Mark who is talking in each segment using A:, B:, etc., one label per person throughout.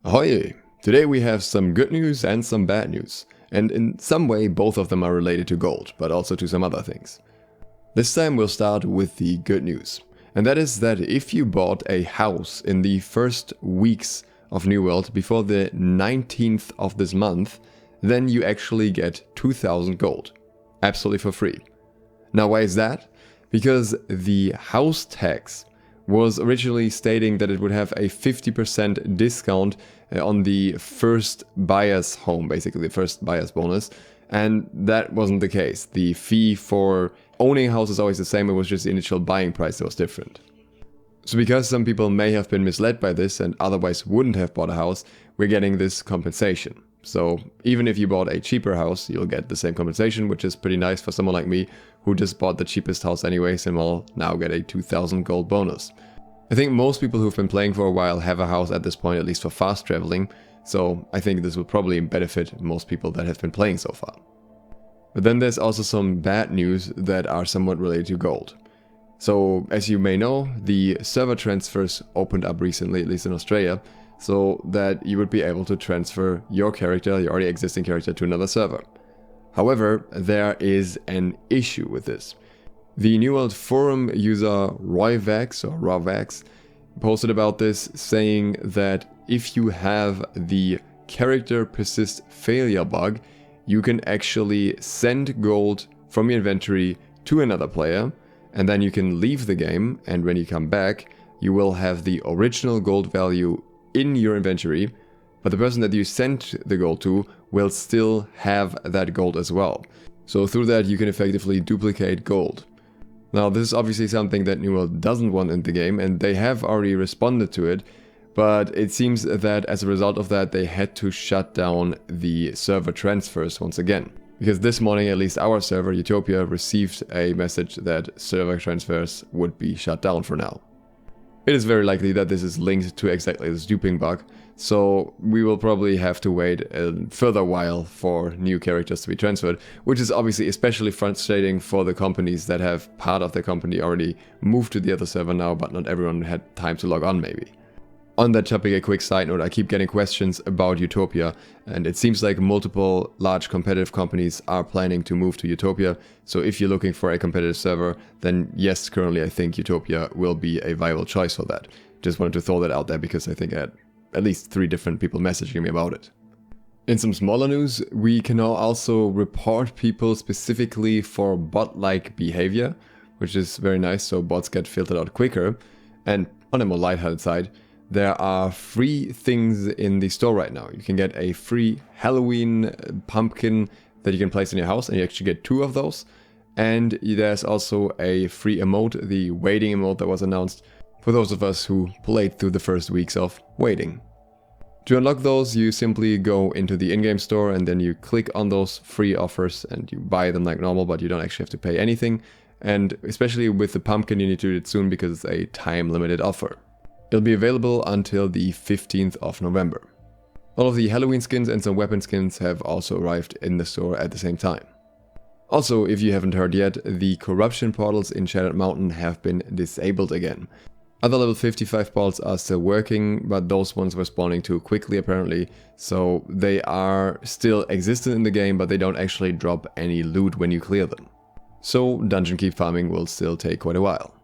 A: Ahoy! Today we have some good news and some bad news. And in some way both of them are related to gold, but also to some other things. This time we'll start with the good news. And that is that if you bought a house in the first weeks of New World before the 19th of this month, then you actually get 2000 gold. Absolutely for free. Now why is that? Because the house tax was originally stating that it would have a 50% discount on the first buyer's home, basically the first buyer's bonus, and that wasn't the case. The fee for owning a house is always the same, it was just the initial buying price that was different. So because some people may have been misled by this and otherwise wouldn't have bought a house, we're getting this compensation. So even if you bought a cheaper house, you'll get the same compensation, which is pretty nice for someone like me who just bought the cheapest house anyways and will now get a 2000 gold bonus. I think most people who've been playing for a while have a house at this point, at least for fast traveling, so I think this will probably benefit most people that have been playing so far. But then there's also some bad news that are somewhat related to gold. So as you may know, the server transfers opened up recently, at least in Australia, so that you would be able to transfer your character, your already existing character, to another server. However, there is an issue with this. The New World forum user Rawvax posted about this, saying that if you have the character persist failure bug, you can actually send gold from your inventory to another player, and then you can leave the game, and when you come back, you will have the original gold value in your inventory, but the person that you sent the gold to will still have that gold as well. So through that you can effectively duplicate gold. Now this is obviously something that New World doesn't want in the game, and they have already responded to it, but it seems that as a result of that they had to shut down the server transfers once again. Because this morning at least our server, Utopia, received a message that server transfers would be shut down for now. It is very likely that this is linked to exactly this duping bug, so we will probably have to wait a further while for new characters to be transferred, which is obviously especially frustrating for the companies that have part of their company already moved to the other server now, but not everyone had time to log on maybe. On that topic, a quick side note, I keep getting questions about Utopia, and it seems like multiple large competitive companies are planning to move to Utopia, so if you're looking for a competitive server, then yes, currently I think Utopia will be a viable choice for that. Just wanted to throw that out there because I think I had at least 3 different people messaging me about it. In some smaller news, we can now also report people specifically for bot-like behavior, which is very nice, so bots get filtered out quicker. And on a more lighthearted side, there are free things in the store right now. You can get a free Halloween pumpkin that you can place in your house, and you actually get 2 of those. And there's also a free emote, the waiting emote that was announced, for those of us who played through the first weeks of waiting. To unlock those, you simply go into the in-game store and then you click on those free offers and you buy them like normal, but you don't actually have to pay anything. And especially with the pumpkin, you need to do it soon because it's a time-limited offer. It'll be available until the 15th of November. All of the Halloween skins and some weapon skins have also arrived in the store at the same time. Also, if you haven't heard yet, the corruption portals in Shattered Mountain have been disabled again. Other level 55 portals are still working, but those ones were spawning too quickly apparently, so they are still existent in the game, but they don't actually drop any loot when you clear them. So dungeon keep farming will still take quite a while.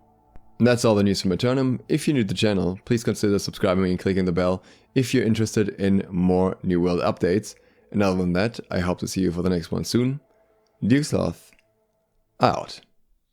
A: And that's all the news from Eternum. If you're new to the channel, please consider subscribing and clicking the bell if you're interested in more New World updates. And other than that, I hope to see you for the next one soon. SLOTH out.